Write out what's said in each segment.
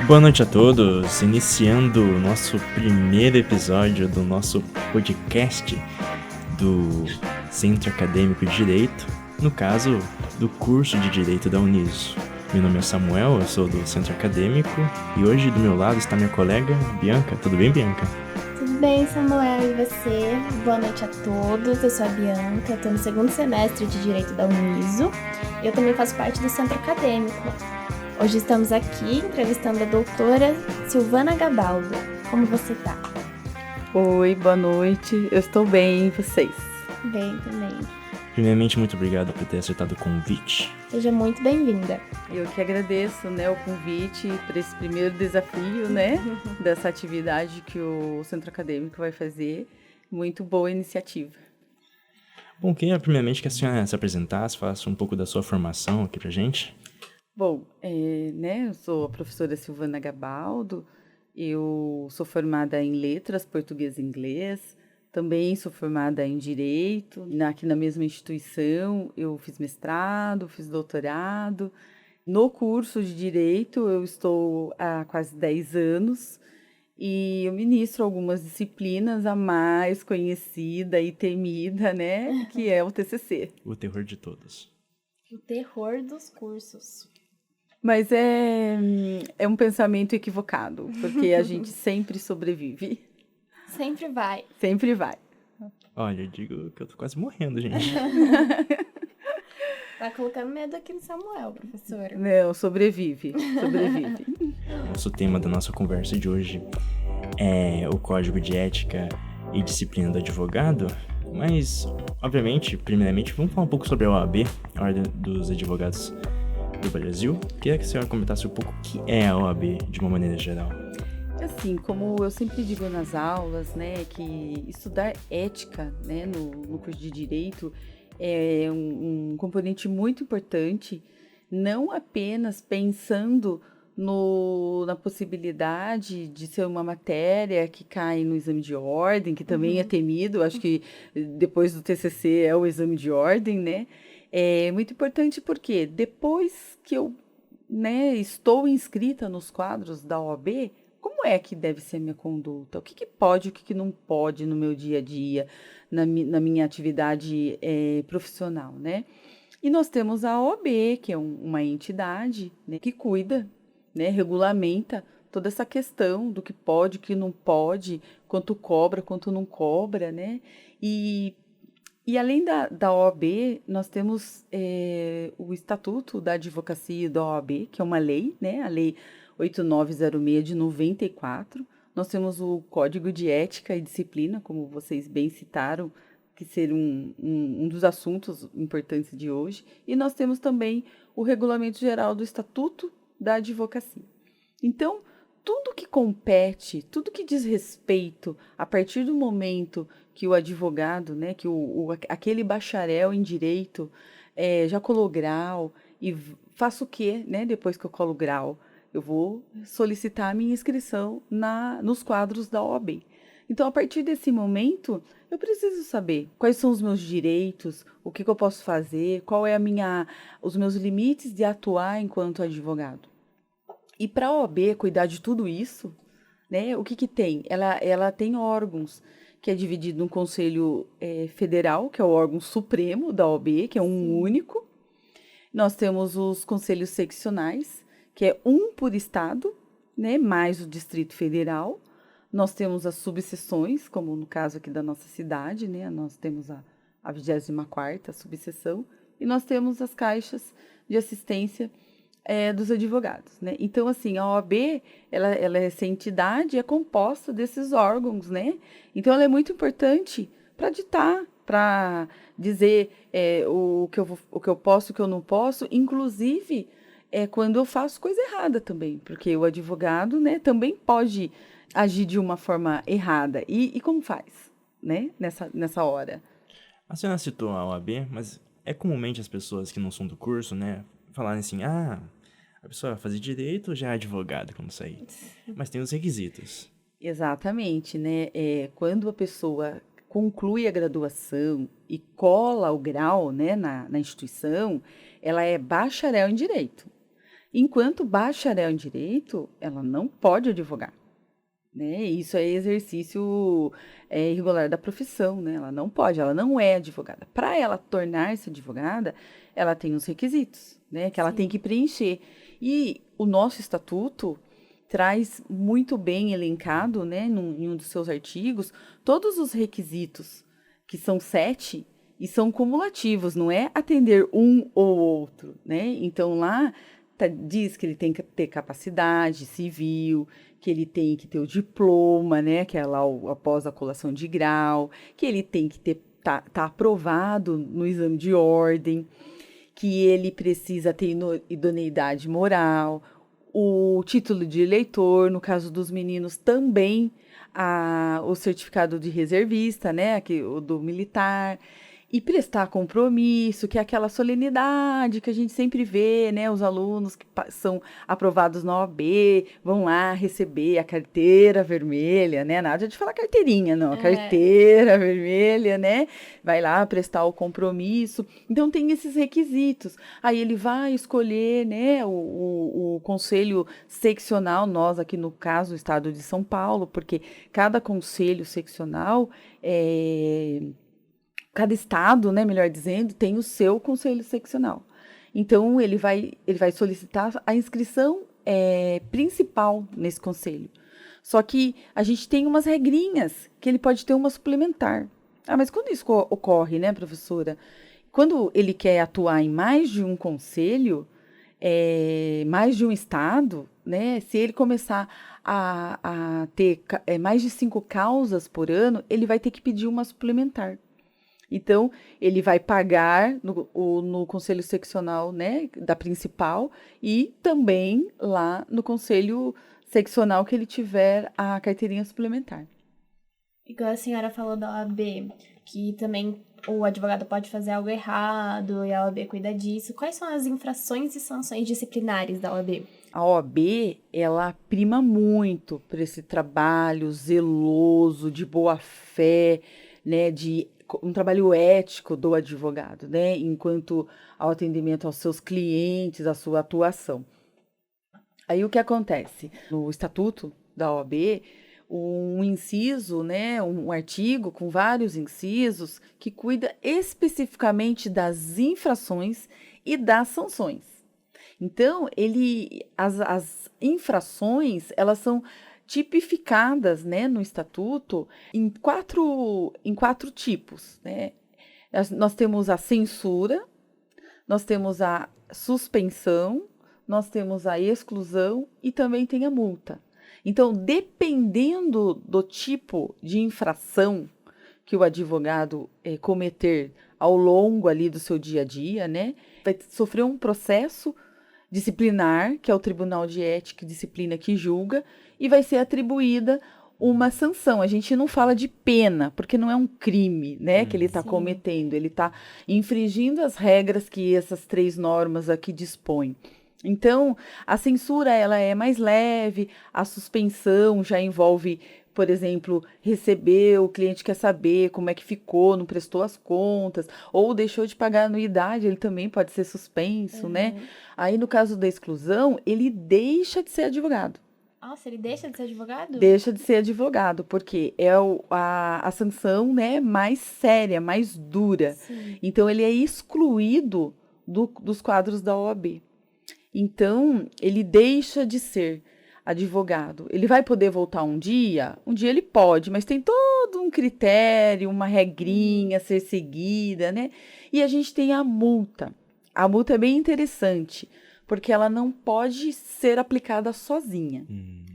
Boa noite a todos, iniciando o nosso primeiro episódio do nosso podcast do Centro Acadêmico de Direito, no caso, do curso de Direito da Uniso. Meu nome é Samuel, eu sou do Centro Acadêmico e hoje do meu lado está minha colega Bianca. Tudo bem, Bianca? Tudo bem, Samuel, e você? Boa noite a todos, eu sou a Bianca, estou no segundo semestre de Direito da Uniso e eu também faço parte do Centro Acadêmico. Hoje estamos aqui entrevistando a doutora Silvana Gabaldo. Como você tá? Oi, boa noite, eu estou bem, e vocês? Bem também. Primeiramente, muito obrigado por ter aceitado o convite. Seja muito bem-vinda. Eu que agradeço, o convite para esse primeiro desafio, dessa atividade que o Centro Acadêmico vai fazer. Muito boa iniciativa. Bom, queria primeiramente que a senhora se apresentasse, falasse um pouco da sua formação aqui pra gente. Bom, eu sou a professora Silvana Gabaldo, eu sou formada em Letras, Português e Inglês, também sou formada em Direito, aqui na mesma instituição eu fiz mestrado, fiz doutorado. No curso de Direito eu estou há quase 10 anos e eu ministro algumas disciplinas, a mais conhecida e temida, que é o TCC. O terror de todos. O terror dos cursos. Mas é um pensamento equivocado, porque a gente sempre sobrevive. Sempre vai. Sempre vai. Olha, eu digo que eu tô quase morrendo, gente. Tá colocando medo aqui no Samuel, professora. Não, sobrevive. Nosso tema da nossa conversa de hoje é o Código de Ética e Disciplina do Advogado, mas, obviamente, primeiramente, vamos falar um pouco sobre a OAB, a Ordem dos Advogados do Brasil. Queria que a senhora comentasse um pouco o que é a OAB de uma maneira geral. Assim, como eu sempre digo nas aulas, que estudar ética, no curso de Direito é um componente muito importante, não apenas pensando na possibilidade de ser uma matéria que cai no exame de ordem, que também é temido, acho que depois do TCC é o exame de ordem, É muito importante porque depois que eu estou inscrita nos quadros da OAB, como é que deve ser a minha conduta? O que pode, o que não pode no meu dia a dia, na minha atividade profissional, E nós temos a OAB, que é uma entidade que cuida, regulamenta toda essa questão do que pode, o que não pode, quanto cobra, quanto não cobra, E além da OAB, nós temos o Estatuto da Advocacia da OAB, que é uma lei, a Lei 8906 de 94. Nós temos o Código de Ética e Disciplina, como vocês bem citaram, que ser um dos assuntos importantes de hoje. E nós temos também o Regulamento Geral do Estatuto da Advocacia. Então, tudo que compete, tudo que diz respeito, a partir do momento que o advogado, que aquele bacharel em direito já colou grau e faço o quê, depois que eu colo grau? Eu vou solicitar a minha inscrição nos quadros da OAB. Então, a partir desse momento, eu preciso saber quais são os meus direitos, o que eu posso fazer, qual é os meus limites de atuar enquanto advogado. E para a OAB cuidar de tudo isso, o que tem? Ela tem órgãos, que é dividido no Conselho Federal, que é o órgão supremo da OAB, que é um único. Nós temos os conselhos seccionais, que é um por estado, mais o Distrito Federal. Nós temos as subseções, como no caso aqui da nossa cidade, nós temos a 24ª subseção, e nós temos as caixas de assistência dos advogados, Então, assim, a OAB, essa entidade é composta desses órgãos, Então, ela é muito importante para ditar, para dizer o que eu posso, o que eu não posso, inclusive quando eu faço coisa errada também, porque o advogado, também pode agir de uma forma errada. E como faz, nessa hora? A senhora citou a OAB, mas é comumente as pessoas que não são do curso, falarem assim, a pessoa vai fazer direito já é advogada quando sair. Mas tem os requisitos. Exatamente, quando a pessoa conclui a graduação e cola o grau, na instituição, ela é bacharel em direito. Enquanto bacharel em direito, ela não pode advogar, né? Isso é exercício irregular da profissão, né? Ela não pode, ela não é advogada. Para ela tornar-se advogada, ela tem os requisitos, né? Que ela tem que preencher. E o nosso estatuto traz muito bem elencado, né, em um dos seus artigos, todos os requisitos, que são 7, e são cumulativos, não é atender um ou outro, né? Então, lá diz que ele tem que ter capacidade civil, que ele tem que ter o diploma, né, que é lá após a colação de grau, que ele tem que tá aprovado no exame de ordem, que ele precisa ter idoneidade moral, o título de eleitor, no caso dos meninos também o certificado de reservista, né, o do militar, e prestar compromisso, que é aquela solenidade que a gente sempre vê, né, os alunos que são aprovados na OAB vão lá receber a carteira vermelha, né, nada de falar carteirinha, não, a carteira vermelha, né, vai lá prestar o compromisso. Então, tem esses requisitos. Aí ele vai escolher, né, o conselho seccional, nós aqui no caso, o estado de São Paulo, porque cada conselho seccional cada estado, né, melhor dizendo, tem o seu conselho seccional. Então, ele vai solicitar a inscrição principal nesse conselho. Só que a gente tem umas regrinhas que ele pode ter uma suplementar. Ah, mas quando isso ocorre, né, professora? Quando ele quer atuar em mais de um conselho, mais de um estado, né, se ele começar a ter mais de 5 causas por ano, ele vai ter que pedir uma suplementar. Então, ele vai pagar no conselho seccional, né, da principal e também lá no conselho seccional que ele tiver a carteirinha suplementar. Igual a senhora falou da OAB, que também o advogado pode fazer algo errado e a OAB cuida disso. Quais são as infrações e sanções disciplinares da OAB? A OAB, ela prima muito por esse trabalho zeloso, de boa fé, né, de um trabalho ético do advogado, né, enquanto ao atendimento aos seus clientes, a sua atuação. Aí o que acontece? No estatuto da OAB, um inciso, né, um artigo com vários incisos que cuida especificamente das infrações e das sanções. Então, as infrações, elas são tipificadas, né, no estatuto em quatro tipos, né? Nós temos a censura, nós temos a suspensão, nós temos a exclusão e também tem a multa. Então, dependendo do tipo de infração que o advogado cometer ao longo ali do seu dia a dia, né, vai sofrer um processo disciplinar, que é o Tribunal de Ética e Disciplina que julga, e vai ser atribuída uma sanção. A gente não fala de pena, porque não é um crime, né, que ele está cometendo. Ele está infringindo as regras que essas 3 normas aqui dispõem. Então, a censura ela é mais leve, a suspensão já envolve, por exemplo, receber, o cliente quer saber como é que ficou, não prestou as contas, ou deixou de pagar a anuidade, ele também pode ser suspenso, né? Aí, no caso da exclusão, ele deixa de ser advogado. Nossa, ele deixa de ser advogado? Deixa de ser advogado, porque é a sanção, né, mais séria, mais dura. Sim. Então, ele é excluído dos quadros da OAB. Então, ele deixa de ser advogado. Ele vai poder voltar um dia? Um dia ele pode, mas tem todo um critério, uma regrinha a ser seguida, né? E a gente tem a multa. A multa é bem interessante, porque ela não pode ser aplicada sozinha.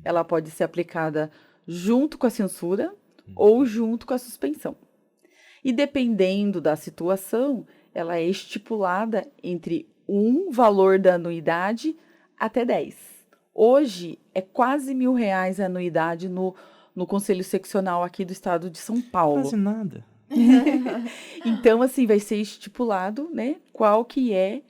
Ela pode ser aplicada junto com a censura ou junto com a suspensão. E dependendo da situação, ela é estipulada entre um valor da anuidade até 10. Hoje é quase R$1.000 a anuidade no Conselho Seccional aqui do estado de São Paulo. Quase nada. Então, assim, vai ser estipulado, né, qual que é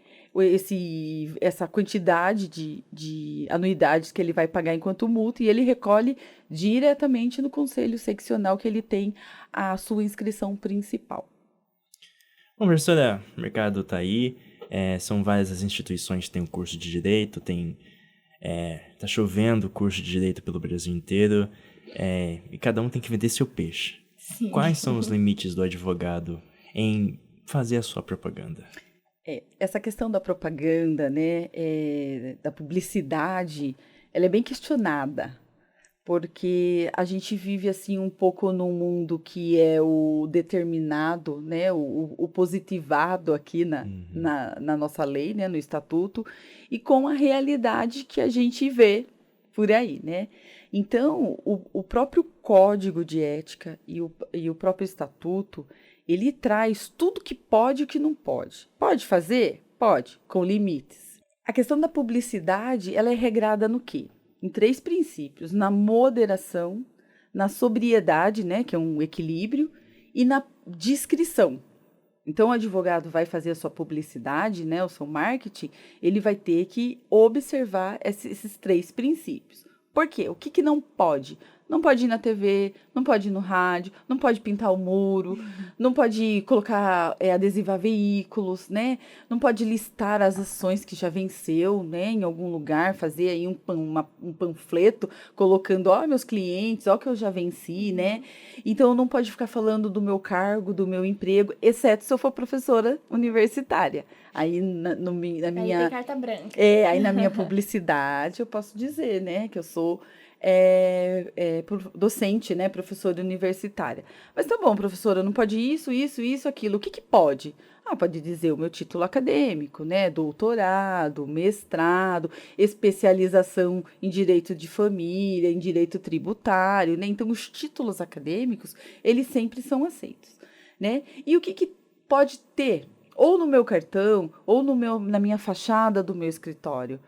essa quantidade de anuidades que ele vai pagar enquanto multa, e ele recolhe diretamente no Conselho Seccional que ele tem a sua inscrição principal. Bom, professora, o mercado tá aí, São várias as instituições que têm um curso de direito, tá chovendo curso de direito pelo Brasil inteiro, e cada um tem que vender seu peixe. Sim. Quais são os limites do advogado em fazer a sua propaganda? Essa questão da propaganda, né, da publicidade, ela é bem questionada, porque a gente vive assim um pouco num mundo que é o determinado, né, o positivado aqui na nossa lei, né, no estatuto, e com a realidade que a gente vê por aí, né? Então, o próprio código de ética e o próprio estatuto, ele traz tudo que pode e o que não pode. Pode fazer? Pode, com limites. A questão da publicidade, ela é regrada no quê? Em 3 princípios: na moderação, na sobriedade, né, que é um equilíbrio, e na discrição. Então, o advogado vai fazer a sua publicidade, né, o seu marketing, ele vai ter que observar esses 3 princípios. Por quê? O que não pode? Não pode ir na TV, não pode ir no rádio, não pode pintar o muro, não pode colocar, adesivar veículos, né? Não pode listar as ações que já venceu, né? Em algum lugar, fazer aí um panfleto colocando, meus clientes, que eu já venci, né? Então, não pode ficar falando do meu cargo, do meu emprego, exceto se eu for professora universitária. Aí, na minha... Aí tem carta branca. Aí na minha publicidade eu posso dizer, né, que eu sou docente, né, professora universitária. Mas tá bom, professora, não pode isso, aquilo. O que pode? Pode dizer o meu título acadêmico, né, doutorado, mestrado, especialização em direito de família, em direito tributário, né? Então, os títulos acadêmicos, eles sempre são aceitos, né? E o que pode ter? Ou no meu cartão, ou na minha fachada do meu escritório.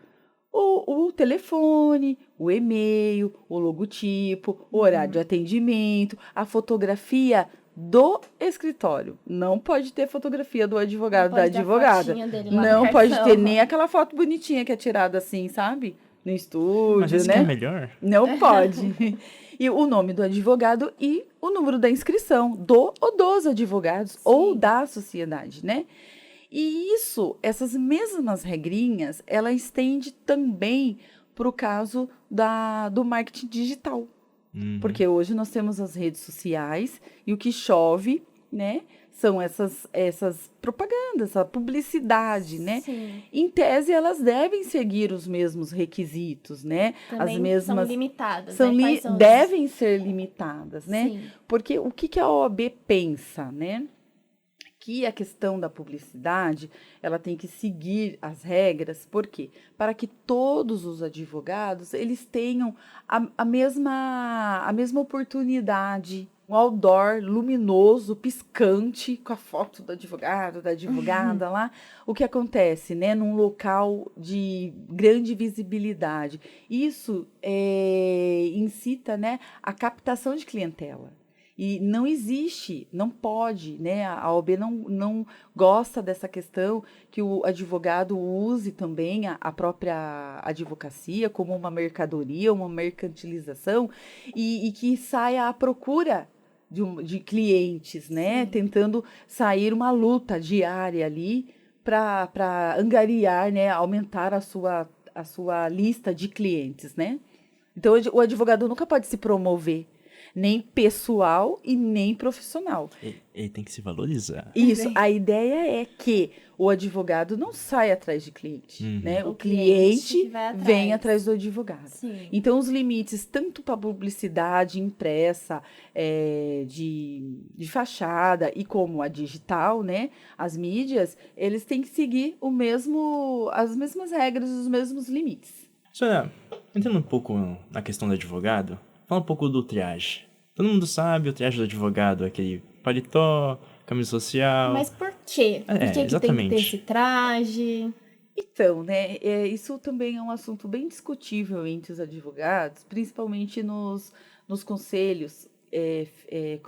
O telefone, o e-mail, o logotipo, o horário de atendimento, a fotografia do escritório. Não pode ter fotografia do advogado, da advogada. Não pode ter nem aquela foto bonitinha que é tirada assim, sabe? No estúdio, mas isso né? Que é melhor? Não pode. E o nome do advogado e o número da inscrição do ou dos advogados. Sim. Ou da sociedade, né? E essas mesmas regrinhas, ela estende também para o caso do marketing digital. Uhum. Porque hoje nós temos as redes sociais e o que chove, né, são essas propagandas, a publicidade, né? Sim. Em tese, elas devem seguir os mesmos requisitos, né? Também as mesmas são limitadas, devem ser limitadas, né? Sim. Porque o que a OAB pensa, né? Que a questão da publicidade, ela tem que seguir as regras, por quê? Para que todos os advogados, eles tenham a mesma oportunidade, um outdoor luminoso, piscante, com a foto do advogado, da advogada lá. O que acontece, né? Num local de grande visibilidade. Isso incita, né, a captação de clientela. E não existe, não pode, né? A OAB não gosta dessa questão que o advogado use também a própria advocacia como uma mercadoria, uma mercantilização, e que saia à procura de clientes, né? Sim. Tentando sair uma luta diária ali para angariar, né? Aumentar a sua lista de clientes, né? Então, o advogado nunca pode se promover, nem pessoal e nem profissional. Ele tem que se valorizar. Isso, a ideia é que o advogado não saia atrás de cliente, né? O cliente vem atrás do advogado. Sim. Então, os limites, tanto para publicidade impressa, de fachada, e como a digital, né? As mídias, eles têm que seguir as mesmas regras, os mesmos limites. Senhora, entrando um pouco na questão do advogado, fala um pouco do triage. Todo mundo sabe, o triage do advogado é aquele paletó, camisa social. Mas por quê? Por que exatamente. Tem que ter esse traje? Então, né, isso também é um assunto bem discutível entre os advogados, principalmente nos conselhos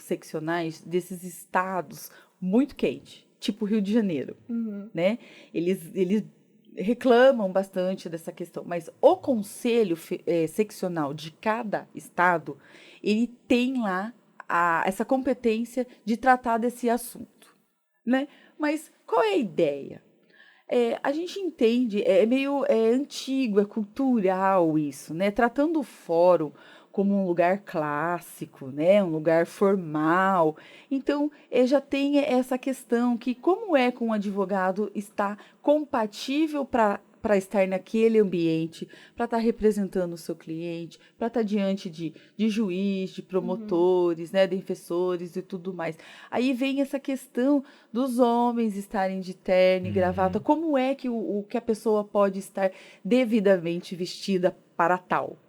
seccionais desses estados muito quentes, tipo Rio de Janeiro, né? Eles reclamam bastante dessa questão, mas o conselho seccional de cada estado, ele tem lá essa competência de tratar desse assunto, né? Mas qual é a ideia? A gente entende, é meio antigo, é cultural isso, né? Tratando o fórum como um lugar clássico, né? Um lugar formal. Então, já tem essa questão que como é que um advogado está compatível para estar naquele ambiente, para estar representando o seu cliente, para estar diante de juiz, de promotores, né, defensores e tudo mais. Aí vem essa questão dos homens estarem de terno e gravata. Como é que, que a pessoa pode estar devidamente vestida para tal?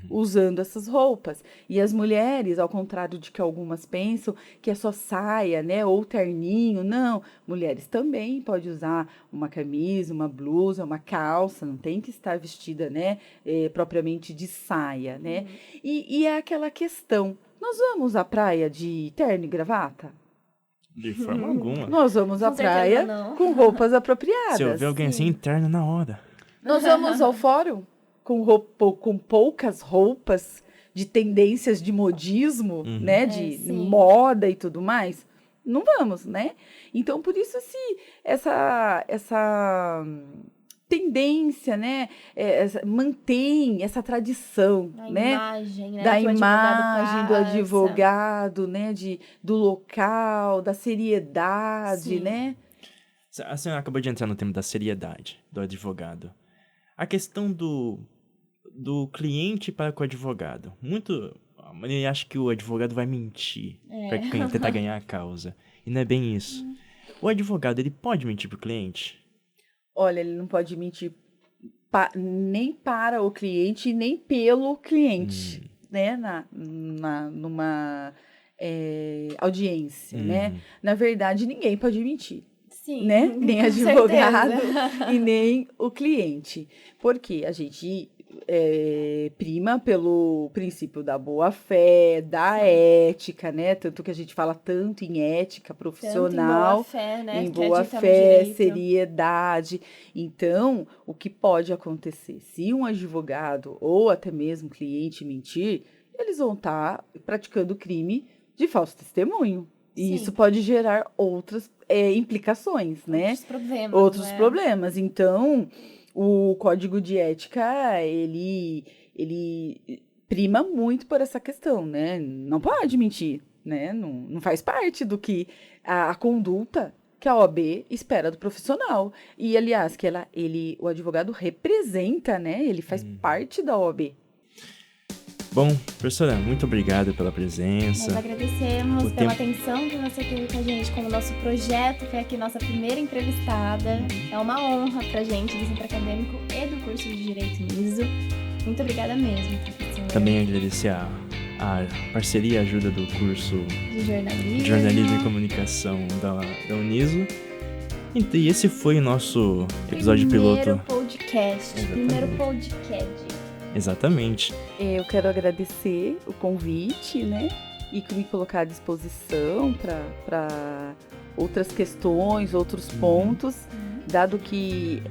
Usando essas roupas. E as mulheres, ao contrário de que algumas pensam que é só saia, né, ou terninho, não. Mulheres também podem usar uma camisa, uma blusa, uma calça, não tem que estar vestida, né, propriamente de saia, né. E é aquela questão, nós vamos à praia de terno e gravata? De forma alguma. Nós vamos à Com certeza praia não. com roupas apropriadas. Se eu ver alguém assim, interna na hora. Nós vamos ao fórum com poucas roupas de tendências de modismo, né? De sim. moda e tudo mais. Não vamos, né? Então, por isso, essa tendência, né? Mantém essa tradição, Da né? imagem, né? Da que o advogado imagem do passa. advogado, né? Do local, da seriedade, Sim. né? A senhora acabou de entrar no tema da seriedade do advogado. A questão do cliente para com o advogado. Eu acho que o advogado vai mentir para tentar ganhar a causa. E não é bem isso. O advogado, ele pode mentir para o cliente? Olha, ele não pode mentir nem para o cliente, nem pelo cliente, né? Numa audiência, né? Na verdade, ninguém pode mentir. Sim, Né? Nem com advogado certeza. e nem o cliente. Porque a gente prima pelo princípio da boa-fé, da ética, né? Tanto que a gente fala tanto em ética profissional, Tanto em boa-fé, né? em que acredita no boa-fé, direito. seriedade. Então, o que pode acontecer? Se um advogado ou até mesmo cliente mentir, eles vão estar praticando crime de falso testemunho. E Sim. isso pode gerar outras implicações, né? Outros problemas. Outros né? problemas. Então, o código de ética, ele prima muito por essa questão, né? Não pode mentir, né? Não faz parte do que a conduta que a OAB espera do profissional. E, aliás, que o advogado representa, né? Ele faz parte da OAB. Bom, professora, muito obrigado pela presença. Nós agradecemos pela atenção que você teve com a gente, como o nosso projeto foi aqui nossa primeira entrevistada. É uma honra pra gente do Centro Acadêmico e do curso de Direito NISO. Muito obrigada mesmo, professora. Também agradecer a parceria e ajuda do curso de Jornalismo e Comunicação da Uniso. E esse foi o nosso episódio piloto. Primeiro podcast. Exatamente. Eu quero agradecer o convite, né? E me colocar à disposição para outras questões, outros pontos, dado que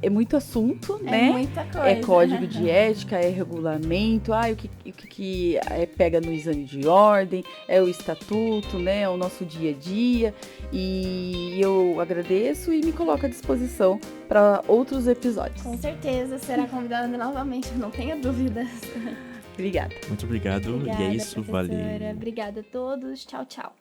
é muito assunto, né? É muita coisa. É código de ética, é regulamento, o que pega no exame de ordem, é o estatuto, né? É o nosso dia a dia. E eu agradeço e me coloco à disposição para outros episódios. Com certeza, será convidada novamente, não tenha dúvidas. Obrigada. Muito obrigado. Obrigada, e é isso, professora. valeu. Obrigada a todos. Tchau, tchau.